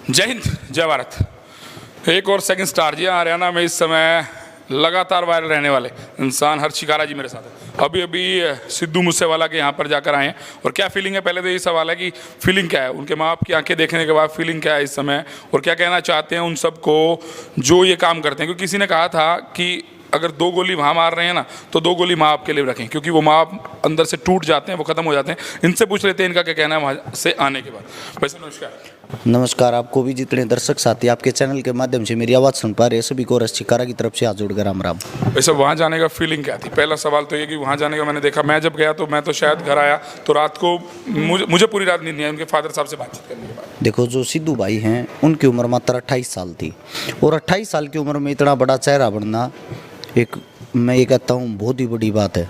जय हिंद, जय भारत। एक और सेकंड स्टार जी, हरियाणा में इस समय लगातार वायरल रहने वाले इंसान हर्ष शिकारा जी मेरे साथ है। अभी अभी सिद्धू मूसेवाला के यहाँ पर जाकर आए हैं और क्या फीलिंग है, पहले तो ये सवाल है कि फीलिंग क्या है, उनके माँ बाप की आंखें देखने के बाद फीलिंग क्या है इस समय, और क्या कहना चाहते हैं उन सबको जो ये काम करते हैं। क्योंकि किसी ने कहा था कि अगर 2 गोली वहाँ मार रहे हैं ना, तो 2 गोली माँ बाप के लिए रखें, क्योंकि वो माँ बाप अंदर से टूट जाते हैं, वो ख़त्म हो जाते हैं। इनसे पूछ लेते हैं इनका क्या कहना है वहाँ से आने के बाद। वैसे नमस्कार। नमस्कार। आपको भी जितने दर्शक साथी आपके चैनल के माध्यम से मेरी आवाज़ सुन पा रहे हैं सभी को हर्ष शिकारा की तरफ से हाथ जोड़कर राम राम। वैसे वहाँ जाने का फीलिंग क्या थी? पहला सवाल तो ये कि वहाँ जाने का मैंने देखा, मैं जब गया तो मैं तो शायद घर आया तो रात को मुझे पूरी रात नींद नहीं आई उनके फादर साहब से बातचीत करने के बाद। देखो, जो सिद्धू भाई हैं उनकी उम्र मात्र 28 साल थी, और 28 साल की उम्र में इतना बड़ा चेहरा बनना एक, मैं ये कहता हूँ, बहुत ही बड़ी बात है।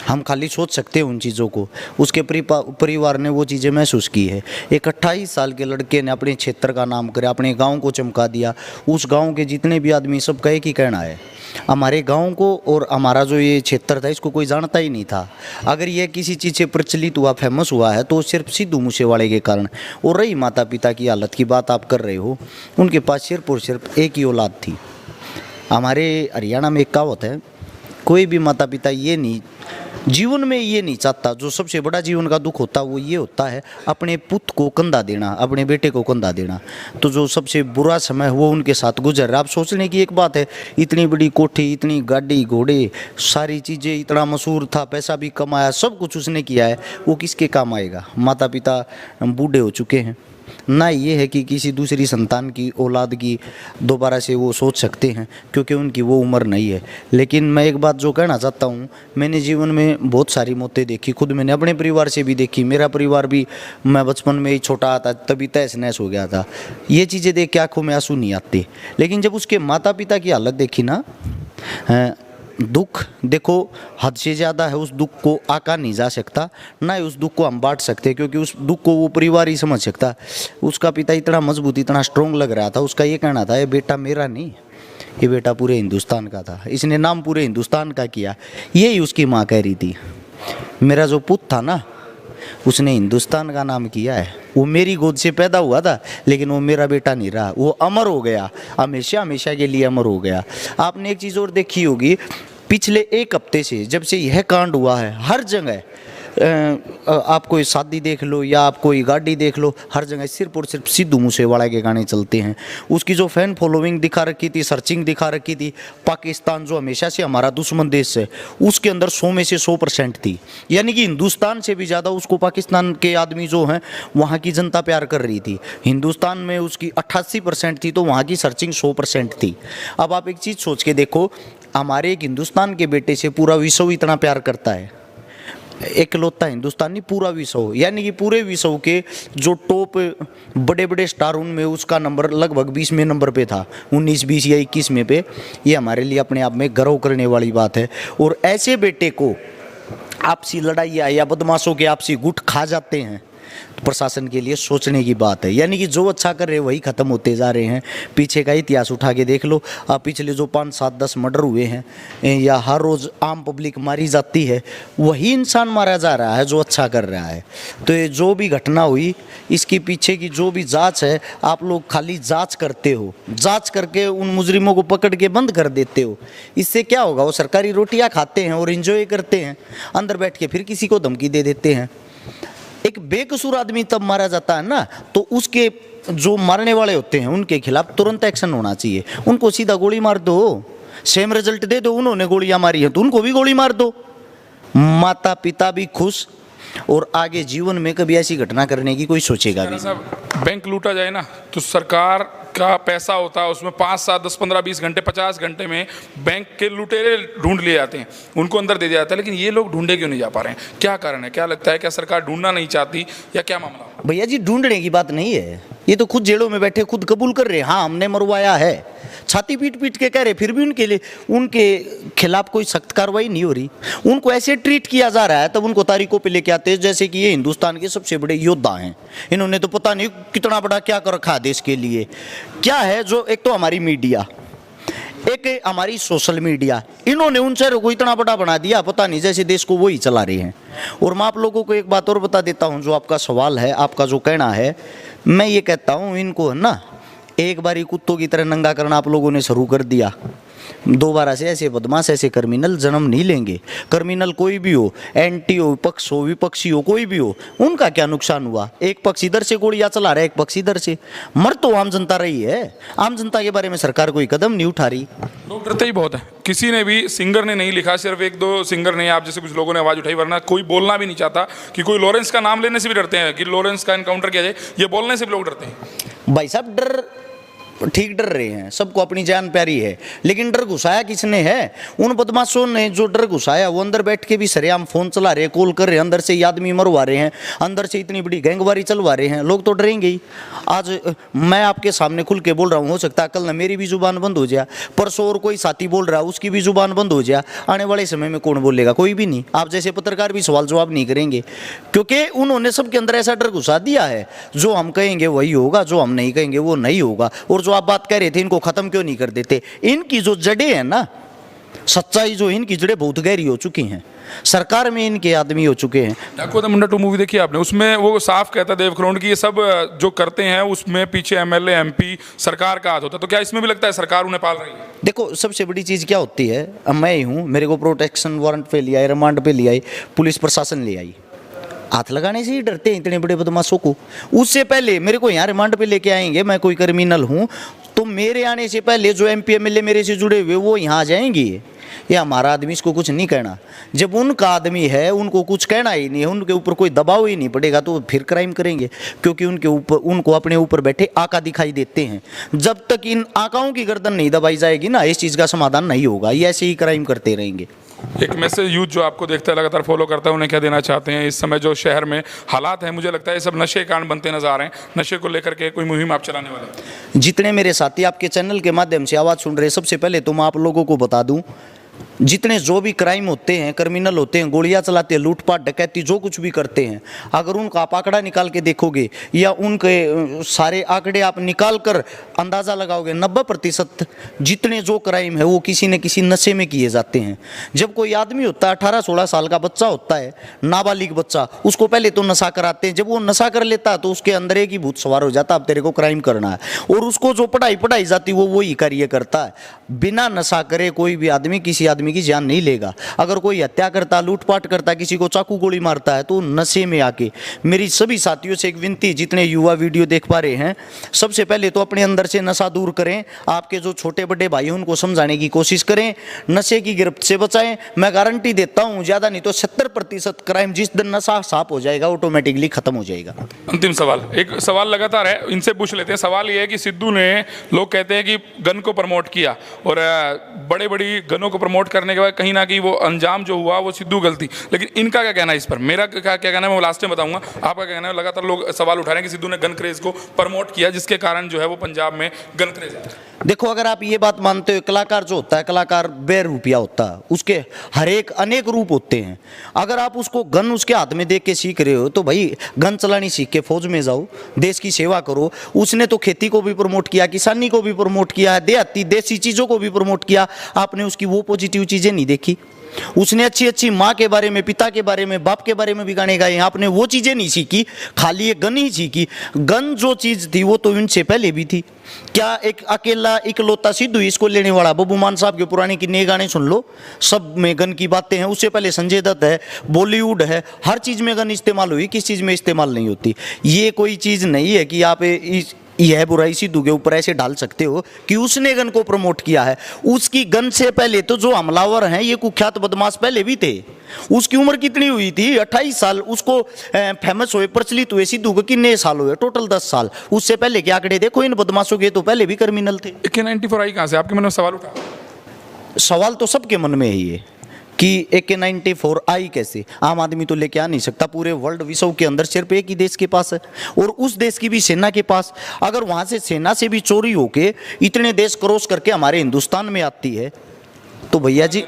हम खाली सोच सकते हैं उन चीज़ों को, उसके परिवार ने वो चीज़ें महसूस की है। एक 28 साल के लड़के ने अपने क्षेत्र का नाम करे, अपने गांव को चमका दिया। उस गांव के जितने भी आदमी, सबका एक ही कहना है, हमारे गांव को और हमारा जो ये क्षेत्र था इसको कोई जानता ही नहीं था। अगर ये किसी चीज़ से प्रचलित हुआ, फेमस हुआ है तो सिर्फ सिद्धू मूसेवाले के कारण। और रही माता पिता की हालत की बात आप कर रहे हो, उनके पास सिर्फ और सिर्फ एक ही औलाद थी। हमारे हरियाणा में एक कहावत है, कोई भी माता पिता ये नहीं, जीवन में ये नहीं चाहता, जो सबसे बड़ा जीवन का दुख होता है वो ये होता है अपने पुत्र को कंधा देना, अपने बेटे को कंधा देना। तो जो सबसे बुरा समय वो उनके साथ गुजर रहा। आप सोचने की एक बात है, इतनी बड़ी कोठी, इतनी गाड़ी घोड़े, सारी चीज़ें, इतना मशहूर था, पैसा भी कमाया, सब कुछ उसने किया है, वो किसके काम आएगा? माता पिता बूढ़े हो चुके हैं ना, ये है कि किसी दूसरी संतान की, औलाद की दोबारा से वो सोच सकते हैं, क्योंकि उनकी वो उम्र नहीं है। लेकिन मैं एक बात जो कहना चाहता हूँ, मैंने जीवन में बहुत सारी मौतें देखी, खुद मैंने अपने परिवार से भी देखी। मेरा परिवार भी, मैं बचपन में ही छोटा था तभी तहस नहस हो गया था। ये चीज़ें देख के आंखों में आंसू नहीं आते। लेकिन जब उसके माता पिता की हालत देखी ना, दुख देखो हद से ज़्यादा है, उस दुख को आका नहीं जा सकता, ना ही उस दुख को हम बांट सकते, क्योंकि उस दुख को वो परिवार ही समझ सकता। उसका पिता इतना मजबूत, इतना स्ट्रॉन्ग लग रहा था, उसका ये कहना था, ये बेटा मेरा नहीं, ये बेटा पूरे हिंदुस्तान का था, इसने नाम पूरे हिंदुस्तान का किया। यही उसकी माँ कह रही थी, मेरा जो पुत्र था ना, उसने हिंदुस्तान का नाम किया है। वो मेरी गोद से पैदा हुआ था, लेकिन वो मेरा बेटा नहीं रहा, वो अमर हो गया, हमेशा हमेशा के लिए अमर हो गया। आपने एक चीज़ और देखी होगी, पिछले 1 हफ्ते से जब से यह कांड हुआ है, हर जगह आप कोई शादी देख लो या आप कोई गाड़ी देख लो, हर जगह सिर्फ और सिर्फ सिद्धू मूसेवाला के गाने चलते हैं। उसकी जो फैन फॉलोइंग दिखा रखी थी, सर्चिंग दिखा रखी थी, पाकिस्तान जो हमेशा से हमारा दुश्मन देश है, उसके अंदर 100 में से 100% थी। यानी कि हिंदुस्तान से भी ज़्यादा उसको पाकिस्तान के आदमी जो हैं वहाँ की जनता प्यार कर रही थी। हिंदुस्तान में उसकी 88% थी, तो वहाँ की सर्चिंग 100% थी। अब आप एक चीज़ सोच के देखो, हमारे एक हिंदुस्तान के बेटे से पूरा विश्व इतना प्यार करता है, एकलौता हिंदुस्तानी पूरा विश्व, यानी कि पूरे विश्व के जो टॉप बड़े बड़े स्टार, उनमें उसका नंबर लगभग 20वें नंबर पे था, 19, 20 या 21वें पे। ये हमारे लिए अपने आप में गर्व करने वाली बात है। और ऐसे बेटे को आपसी लड़ाइयाँ या बदमाशों के आपसी गुट खा जाते हैं, तो प्रशासन के लिए सोचने की बात है। यानी कि जो अच्छा कर रहे हैं वही ख़त्म होते जा रहे हैं। पीछे का इतिहास उठा के देख लो, आप पिछले जो 5, 7, 10 मर्डर हुए हैं, या हर रोज़ आम पब्लिक मारी जाती है, वही इंसान मारा जा रहा है जो अच्छा कर रहा है। तो ये जो भी घटना हुई, इसके पीछे की जो भी जाँच है, आप लोग खाली जाँच करते हो, जाँच करके उन मुजरिमों को पकड़ के बंद कर देते हो। इससे क्या होगा? वो सरकारी रोटियाँ खाते हैं और इन्जॉय करते हैं, अंदर बैठ के फिर किसी को धमकी दे देते हैं। एक बेकसूर आदमी तब मारा जाता है ना, तो उसके जो मारने वाले होते हैं उनके खिलाफ तुरंत एक्शन होना चाहिए। उनको सीधा गोली मार दो, सेम रिजल्ट दे दो। उन्होंने गोलियां मारी हैं तो उनको भी गोली मार दो, माता पिता भी खुश, और आगे जीवन में कभी ऐसी घटना करने की कोई सोचेगा भी नहीं। बैंक लूटा जाए ना, तो सरकार का पैसा होता है उसमें 5, 7, 10, 15, 20 घंटे, 50 घंटे में बैंक के लुटेरे ढूंढ लिए जाते हैं, उनको अंदर दे दिया जाता है। लेकिन ये लोग ढूंढे क्यों नहीं जा पा रहे हैं? क्या कारण है? क्या लगता है, क्या सरकार ढूंढना नहीं चाहती या क्या मामला? भैया जी, ढूंढने की बात नहीं है, ये तो खुद जेलों में बैठे खुद कबूल कर रहे हैं, हाँ हमने मरवाया है, छाती पीट पीट के कह रहे, फिर भी उनके खिलाफ कोई सख्त कार्रवाई नहीं हो रही। उनको ऐसे ट्रीट किया जा रहा है, तब उनको तारीखों पे लेके आते हैं जैसे कि ये हिंदुस्तान के सबसे बड़े योद्धा हैं। इन्होंने तो पता नहीं कितना बड़ा क्या कर रखा है देश के लिए। क्या है जो, एक तो हमारी मीडिया, एक हमारी सोशल मीडिया, इन्होंने उन शहरों को इतना बड़ा बना दिया, पता नहीं जैसे देश को वो ही चला रहे हैं। और मैं आप लोगों को एक बात और बता देता हूँ, जो आपका सवाल है, आपका जो कहना है, मैं ये कहता हूँ, इनको है ना एक बारी कुत्तों की तरह नंगा करना आप लोगों ने शुरू कर दिया, दोबारा से ऐसे बदमाश ऐसे क्रिमिनल जन्म नहीं लेंगे। क्रिमिनल कोई भी हो, एंटी हो, पक्ष हो, विपक्षी हो, कोई भी हो, उनका क्या नुकसान हुआ? एक पक्ष इधर से गोलियां चला रहा है, एक पक्ष इधर से। मर तो आम जनता रही है, आम जनता के बारे में सरकार कोई कदम नहीं उठा रही। लोग डरते ही बहुत है। किसी ने भी, सिंगर ने नहीं लिखा, सिर्फ एक दो सिंगर ने, आप जैसे कुछ लोगों ने आवाज़ उठाई, वरना कोई बोलना भी नहीं चाहता कि कोई लॉरेंस का नाम लेने से भी डरते हैं कि लॉरेंस का एनकाउंटर किया जाए, ये बोलने से भी लोग डरते हैं। भाई साहब डर ठीक डर रहे हैं, सबको अपनी जान प्यारी है, लेकिन डर घुसाया किसने है? उन बदमाशों ने जो डर घुसाया, वो अंदर बैठ के भी सरेआम फोन चला रहे, कॉल कर रहे हैं, अंदर से आदमी मरवा रहे हैं, अंदर से इतनी बड़ी गैंगवारी चलवा रहे हैं, लोग तो डरेंगे ही। आज मैं आपके सामने खुल के बोल रहा हूँ, हो सकता है कल ना मेरी भी जुबान बंद हो जाए, परसों और कोई साथी बोल रहा है उसकी भी जुबान बंद हो जाए, आने वाले समय में कौन बोलेगा? कोई भी नहीं। आप जैसे पत्रकार भी सवाल जवाब नहीं करेंगे, क्योंकि उन्होंने सबके अंदर ऐसा डर घुसा दिया है, जो हम कहेंगे वही होगा, जो हम नहीं कहेंगे वो नहीं होगा। और जो आप बात कह रहे थे इनको खत्म क्यों नहीं कर देते? इनकी जो जड़ें हैं ना, सच्चाई जो इनकी जड़ें बहुत गहरी हो चुकी हैं, सरकार में इनके आदमी हो चुके हैं। डाकू द मुंडा 2 मूवी देखी आपने? उसमें वो साफ कहता है देवखरोंड की ये सब जो करते हैं उसमें पीछे एमएलए एमपी सरकार का हाथ होता है, तो क्या इसमें भी लगता है सरकार उन्हें पाल रही है? देखो सबसे बड़ी चीज़ क्या होती है, अब मैं ही हूँ, मेरे को प्रोटेक्शन वारंट पे लिया, रिमांड पे लिया, पुलिस प्रशासन ले आई, हाथ लगाने से ही डरते हैं इतने बड़े बदमाशों को। उससे पहले मेरे को यहाँ रिमांड पे लेके आएंगे, मैं कोई क्रिमिनल हूँ, तो मेरे आने से पहले जो एमपी एमएलए मेरे से जुड़े हुए वो यहाँ आ जाएंगे, ये हमारा आदमी, इसको कुछ नहीं कहना। जब उनका आदमी है उनको कुछ कहना ही नहीं है, उनके ऊपर कोई दबाव ही नहीं पड़ेगा, तो फिर क्राइम करेंगे, क्योंकि उनके ऊपर, उनको अपने ऊपर बैठे आका दिखाई देते हैं। जब तक इन आकाओं की गर्दन नहीं दबाई जाएगी ना, इस चीज़ का समाधान नहीं होगा, ये ऐसे ही क्राइम करते रहेंगे। एक मैसेज यूथ जो आपको देखता है, लगातार फॉलो करता है, उन्हें क्या देना चाहते हैं? इस समय जो शहर में हालात हैं, मुझे लगता है ये सब नशे के कारण बनते नजर आ रहे हैं, नशे को लेकर के कोई मुहिम आप चलाने वाले हैं? जितने मेरे साथी आपके चैनल के माध्यम से आवाज़ सुन रहे हैं, सबसे पहले तो मैं आप लोगों को बता दूं, जितने जो भी क्राइम होते हैं, क्रिमिनल होते हैं, गोलियां चलाते हैं, लूटपाट डकैती जो कुछ भी करते हैं, अगर उनका आप आंकड़ा निकाल के देखोगे या उनके सारे आंकड़े आप निकाल कर अंदाज़ा लगाओगे, 90% जितने जो क्राइम है वो किसी न किसी नशे में किए जाते हैं। जब कोई आदमी होता है, 18-16 साल का बच्चा होता है, नाबालिग बच्चा, उसको पहले तो नशा कराते हैं। जब वो नशा कर लेता है तो उसके अंदर एक ही भूत सवार हो जाता है, अब तेरे को क्राइम करना है, और उसको जो पढ़ाई जाती है वो वही कार्य करता है। बिना नशा करे कोई भी आदमी किसी आदमी की जान नहीं लेगा। अगर कोई हत्या करता, लूटपाट करता, किसी को चाकू गोली मारता है, तो नशे में आके मेरी सभी साथियों से एक विनती, जितने युवा वीडियो देख पा रहे हैं, सबसे पहले तो अपने अंदर से नशा दूर करें। आपके जो छोटे बड़े भाई हैं उनको समझाने की कोशिश करें, नशे की गिरफ्त से बचाएं। मैं गारंटी देता हूं, ज़्यादा नहीं तो 70% क्राइम जिस दिन नशा साफ हो जाएगा ऑटोमेटिकली खत्म हो जाएगा। अंतिम सवाल, एक सवाल लगातार है, इनसे पूछ लेते हैं। सवाल ये है कि सिद्धू ने, लोग कहते हैं कि गन को प्रमोट किया, और बड़े बड़ी गनों को प्रमोट करने के बाद कहीं ना कहीं वो अंजाम जो हुआ वो सिद्धू गलती, लेकिन इनका क्या कहना है इस पर? मेरा क्या कहना है मैं लास्ट में बताऊंगा, आपका क्या कहना है? लगातार लोग सवाल उठा रहे हैं कि सिद्धू ने गन क्रेज को प्रमोट किया, जिसके कारण जो है वो पंजाब में गन क्रेज है। देखो, अगर आप ये बात मानते हो, कलाकार जो होता है, कलाकार बेरूपिया होता है, उसके हर एक अनेक रूप होते हैं। अगर आप उसको गन उसके हाथ में देख के सीख रहे हो, तो भाई गन चलानी सीख के फौज में जाओ, देश की सेवा करो। उसने तो खेती को भी प्रमोट किया, किसानी को भी प्रमोट किया, देहाती देसी चीज़ों को भी प्रमोट किया। आपने उसकी वो पॉजिटिव चीज़ें नहीं देखी। उसने अच्छी अच्छी माँ के बारे में, पिता के बारे में, बाप के बारे में भी गाने गाए। आपने वो चीज़ें नहीं सीखी, खाली ये गन ही सीखी। गन जो चीज़ थी वो तो इनसे पहले भी थी। क्या एक अकेला इकलौता सिद्धू इसको लेने वाला? बब्बू मान साहब के पुराने कितने गाने सुन लो, सब में गन की बातें हैं। उससे पहले संजय दत्त है, बॉलीवुड है, हर चीज़ में गन इस्तेमाल हुई, किस चीज़ में इस्तेमाल नहीं होती। ये कोई चीज़ नहीं है कि आप यह बुराई सिद्धू के ऊपर ऐसे डाल सकते हो कि उसने गन को प्रमोट किया है। उसकी गन से पहले तो जो हमलावर हैं ये कुख्यात बदमाश पहले भी थे। उसकी उम्र कितनी हुई थी? 28 साल। उसको फेमस हुए, प्रचलित हुए सिद्धू को कितने साल हुए? टोटल 10 साल। उससे पहले के आंकड़े देखो इन बदमाशों के, तो पहले भी क्रिमिनल थे। AK-94 आई कहाँ से? आपके मन में सवाल उठा? सवाल तो सबके मन में है ये कि AK-94 आई कैसे? आम आदमी तो लेके आ नहीं सकता। पूरे वर्ल्ड विश्व के अंदर सिर्फ एक ही देश के पास है, और उस देश की भी सेना के पास। अगर वहाँ से सेना से भी चोरी होके इतने देश क्रॉस करके हमारे हिंदुस्तान में आती है, तो भैया जी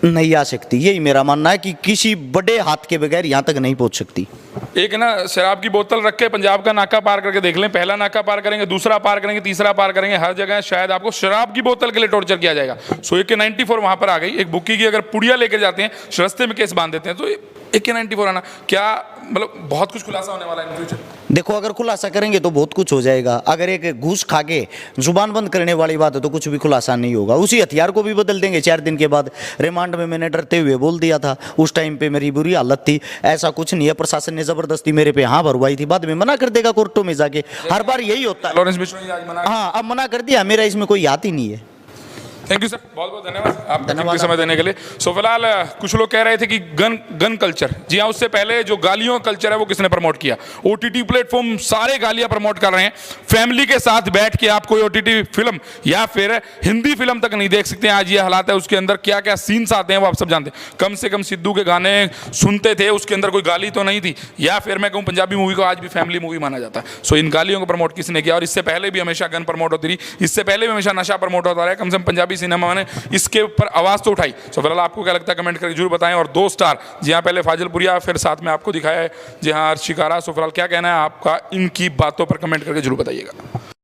नहीं आ सकती। यही मेरा मानना है कि किसी बड़े हाथ के बगैर यहाँ तक नहीं पहुँच सकती। एक है ना शराब की बोतल रख के पंजाब का नाका पार करके देख लें, पहला नाका पार करेंगे, दूसरा पार करेंगे, तीसरा पार करेंगे, हर जगह शायद आपको शराब की बोतल के लिए टॉर्चर किया जाएगा। सो AK-94 वहां पर आ गई। एक बुक्की की अगर पुड़िया लेकर जाते हैं, रास्ते में केस बांध देते हैं, तो AK-94 आना क्या मतलब बहुत कुछ खुलासा होने वाला है इन फ्यूचर। देखो अगर खुलासा करेंगे तो बहुत कुछ हो जाएगा। अगर एक घूस खा के जुबान बंद करने वाली बात है तो कुछ भी खुलासा नहीं होगा। उसी हथियार को भी बदल देंगे 4 दिन के बाद। रिमांड में मैंने डरते हुए बोल दिया था, उस टाइम पे मेरी बुरी हालत थी, ऐसा कुछ नहीं है, प्रशासन ने जबरदस्ती मेरे पे हाँ भरवाई थी, बाद में मना कर देगा कोर्टों में जाके। हर बार यही होता है। लॉरेंस बिश्नोई आज मना, हाँ अब मना कर दिया, मेरा इसमें कोई हाथ ही नहीं है। थैंक यू सर, बहुत बहुत धन्यवाद आपका कीमती समय देने के लिए। सो फिलहाल कुछ लोग कह रहे थे कि गन कल्चर, जी हाँ, उससे पहले जो गालियों का कल्चर है वो किसने प्रमोट किया? OTT प्लेटफॉर्म सारे गालियां प्रमोट कर रहे हैं। फैमिली के साथ बैठ के आप कोई OTT फिल्म या फिर हिंदी फिल्म तक नहीं देख सकते। आज ये हालात है, उसके अंदर क्या क्या सीन्स आते हैं वो आप सब जानते हैं। कम से कम सिद्धू के गाने सुनते थे, उसके अंदर कोई गाली तो नहीं थी। या फिर मैं कहूँ पंजाबी मूवी को आज भी फैमिली मूवी माना जाता है। सो इन गालियों को प्रमोट किसने किया? और इससे पहले भी हमेशा गन प्रमोट होती रही, इससे पहले भी हमेशा नशा प्रमोट होता रहा। कम से कम पंजाबी सिनेमा ने इसके ऊपर आवाज तो उठाई। सो फिलहाल आपको क्या लगता है कमेंट करके जरूर बताएं। और 2 स्टार, जी हाँ, पहले फाजिलपुरिया, फिर साथ में आपको दिखाया है जी हाँ शिकारा। सो फिलहाल क्या कहना है आपका इनकी बातों पर कमेंट करके जरूर बताइएगा।